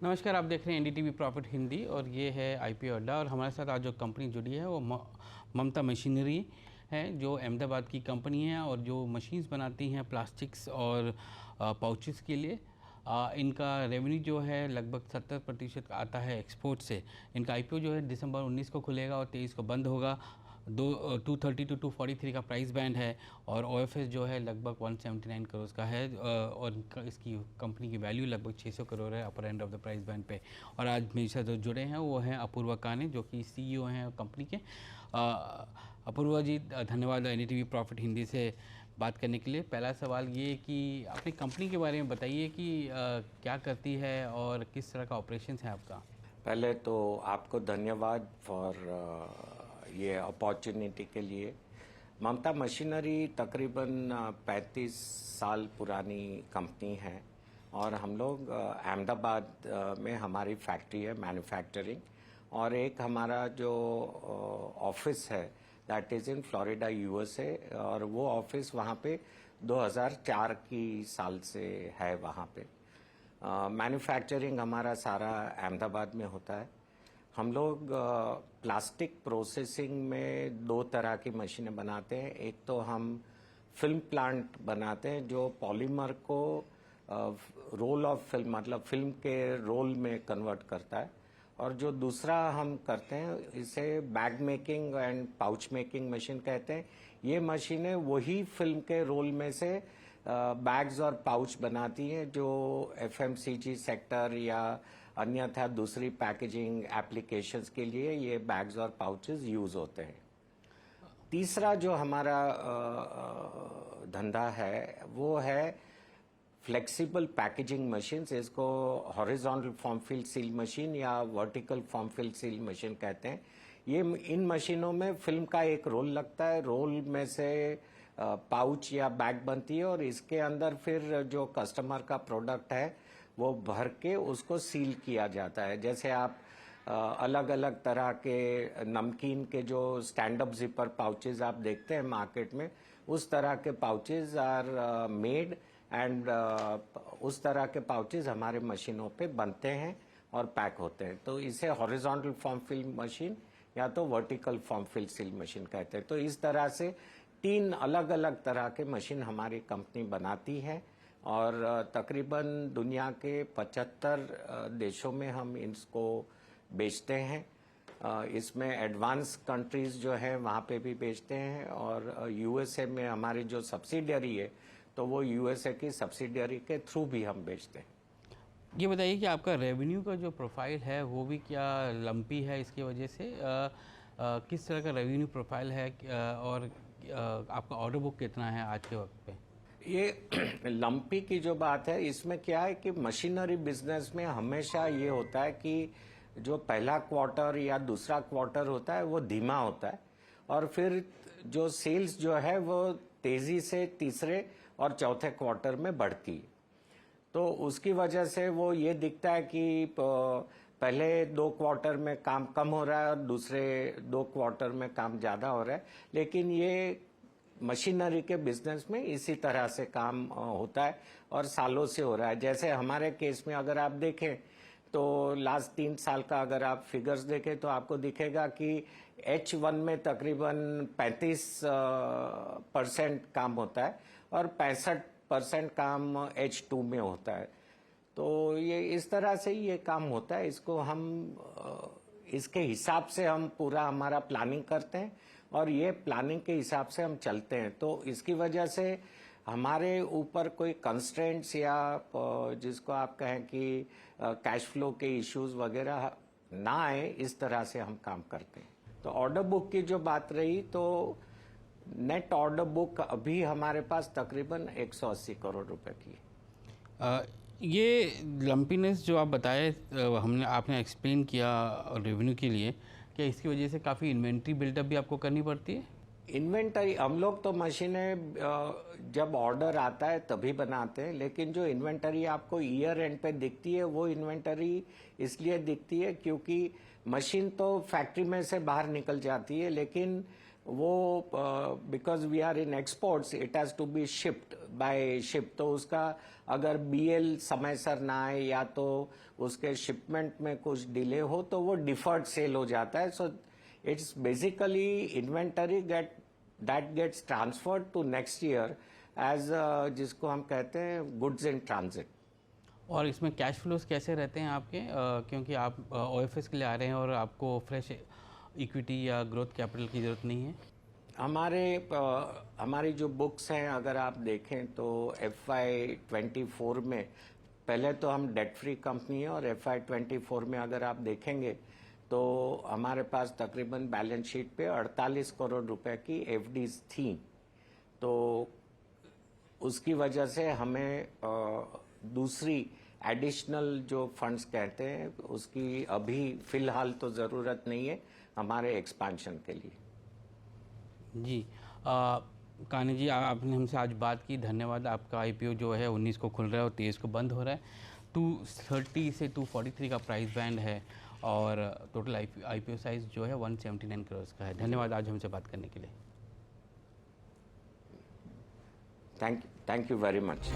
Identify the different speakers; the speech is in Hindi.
Speaker 1: नमस्कार, आप देख रहे हैं एनडीटीवी प्रॉफिट हिंदी और ये है आईपीओ अड्डा। और हमारे साथ आज जो कंपनी जुड़ी है वो ममता मशीनरी है, जो अहमदाबाद की कंपनी है और जो मशीन्स बनाती हैं प्लास्टिक्स और पाउचेस के लिए। इनका रेवेन्यू जो है लगभग 70% आता है एक्सपोर्ट से। इनका आईपीओ जो है दिसंबर 19 को खुलेगा और 23 को बंद होगा। 230 टू 243 का प्राइस बैंड है और ओएफएस जो है लगभग 179 करोड़ का है और इसकी कंपनी की वैल्यू लगभग 600 करोड़ है upper end of the price band पे। और आज मेरे साथ जो जुड़े हैं वो हैं अपूर्वा काने, जो कि सीईओ हैं कंपनी के। अपूर्वा जी, धन्यवाद एनडीटीवी प्रॉफिट हिंदी से बात करने के लिए। पहला सवाल ये कि अपनी कंपनी के बारे में बताइए कि क्या करती है और किस तरह का ऑपरेशन है आपका।
Speaker 2: पहले तो आपको धन्यवाद फॉर ये अपॉर्चुनिटी के लिए। ममता मशीनरी तकरीबन 35 साल पुरानी कंपनी है और हम लोग अहमदाबाद में हमारी फैक्ट्री है मैन्युफैक्चरिंग, और एक हमारा जो ऑफिस है that is in Florida USA, और वो ऑफिस वहाँ पे 2004 की साल से है वहाँ पे। मैन्युफैक्चरिंग हमारा सारा अहमदाबाद में होता है। हम लोग प्लास्टिक प्रोसेसिंग में दो तरह की मशीनें बनाते हैं। एक तो हम फिल्म प्लांट बनाते हैं जो पॉलीमर को रोल ऑफ फिल्म मतलब फिल्म के रोल में कन्वर्ट करता है, और जो दूसरा हम करते हैं इसे bag making and pouch making machine कहते हैं। ये मशीनें वही फिल्म के रोल में से बैग्स और पाउच बनाती हैं जो एफएमसीजी सेक्टर या अन्यथा दूसरी पैकेजिंग एप्लीकेशंस के लिए ये बैग्स और पाउचेस यूज होते हैं। तीसरा जो हमारा धंधा है वो है फ्लेक्सिबल पैकेजिंग मशीन्स। इसको horizontal form fill seal machine या vertical form fill seal machine कहते हैं। ये इन मशीनों में फिल्म का एक रोल लगता है, रोल में से पाउच या बैग बनती है और इसके अंदर फिर जो कस्टमर का प्रोडक्ट है वो भर के उसको सील किया जाता है। जैसे आप अलग अलग तरह के नमकीन के जो स्टैंड अप जिपर पाउचेज आप देखते हैं मार्केट में, उस तरह के पाउचेज आर मेड एंड उस तरह के पाउचेज हमारे मशीनों पे बनते हैं और पैक होते हैं। तो इसे हॉरिजॉन्टल फॉर्म फिल मशीन या तो vertical form fill seal machine कहते हैं। तो इस तरह से 3 अलग अलग तरह के मशीन हमारी कंपनी बनाती है और तकरीबन दुनिया के 75 देशों में हम इसको बेचते हैं। इसमें एडवांस कंट्रीज जो है वहाँ पे भी बेचते हैं, और यूएसए में हमारी जो सब्सिडियरी है तो वो यूएसए की सब्सिडियरी के थ्रू भी हम बेचते हैं।
Speaker 1: ये बताइए कि आपका रेवेन्यू का जो प्रोफाइल है वो भी क्या लंपी है इसकी वजह से? किस तरह का रेवेन्यू प्रोफाइल है और आपका ऑर्डर बुक कितना है आज के वक्त पे?
Speaker 2: ये लंपी की जो बात है, इसमें क्या है कि मशीनरी बिजनेस में हमेशा ये होता है कि जो पहला क्वार्टर या दूसरा क्वार्टर होता है वो धीमा होता है, और फिर जो सेल्स जो है वो तेजी से तीसरे और चौथे क्वार्टर में बढ़ती है। तो उसकी वजह से वो ये दिखता है कि पहले 2 क्वार्टर में काम कम हो रहा है और दूसरे 2 क्वार्टर में काम ज्यादा हो रहा है, लेकिन ये मशीनरी के बिजनेस में इसी तरह से काम होता है और सालों से हो रहा है। जैसे हमारे केस में अगर आप देखें तो लास्ट 3 साल का अगर आप फिगर्स देखें तो आपको दिखेगा कि H1 में तकरीबन 35% काम होता है और 65% काम H2 में होता है। तो ये इस तरह से ये काम होता है। इसको हम इसके हिसाब से हम पूरा हमारा प्लानिंग करते हैं और ये प्लानिंग के हिसाब से हम चलते हैं। तो इसकी वजह से हमारे ऊपर कोई कंस्ट्रेंट्स या जिसको आप कहें कि कैश फ्लो के इश्यूज वगैरह ना आए, इस तरह से हम काम करते हैं। तो ऑर्डर बुक की जो बात रही, तो नेट ऑर्डर बुक अभी हमारे पास तकरीबन 180 करोड़ रुपए की है।
Speaker 1: ये लंपीनेस जो आप बताए आपने एक्सप्लेन किया रेवेन्यू के लिए, क्या इसकी वजह से काफ़ी इन्वेंट्री बिल्डअप भी आपको करनी पड़ती है?
Speaker 2: इन्वेंटरी हम लोग तो मशीनें जब ऑर्डर आता है तभी बनाते हैं, लेकिन जो इन्वेंटरी आपको ईयर एंड पे दिखती है वो इन्वेंटरी इसलिए दिखती है क्योंकि मशीन तो फैक्ट्री में से बाहर निकल जाती है, लेकिन वो because we are in exports it has to be shipped by ship, तो उसका अगर बीएल समय सर ना आए या तो उसके शिपमेंट में कुछ डिले हो तो वो डिफर्ड सेल हो जाता है. So it's basically inventory that gets transferred to next year as जिसको हम कहते हैं गुड्स इन ट्रांजिट.
Speaker 1: और इसमें कैश फ्लोज कैसे रहते हैं आपके, क्योंकि आप ओएफएस के लिए आ रहे हैं और आपको फ्रेश इक्विटी या ग्रोथ कैपिटल की ज़रूरत नहीं है.
Speaker 2: हमारी जो बुक्स हैं अगर आप देखें तो FY24 में पहले तो हम डेट फ्री कंपनी है, और FY24 में अगर आप देखेंगे तो हमारे पास तकरीबन बैलेंस शीट पे 48 करोड़ रुपए की एफडीज थी. तो उसकी वजह से हमें दूसरी एडिशनल जो फंड्स कहते हैं उसकी अभी फिलहाल तो ज़रूरत नहीं है हमारे एक्सपेंशन के लिए.
Speaker 1: जी कानी जी, आपने हमसे आज बात की, धन्यवाद. आपका आईपीओ जो है 19 को खुल रहा है और 23 को बंद हो रहा है. 230 से 243 का प्राइस बैंड है और टोटल आईपीओ साइज जो है 179 करोड़ का है. धन्यवाद आज हमसे बात करने के लिए.
Speaker 2: Thank you very much.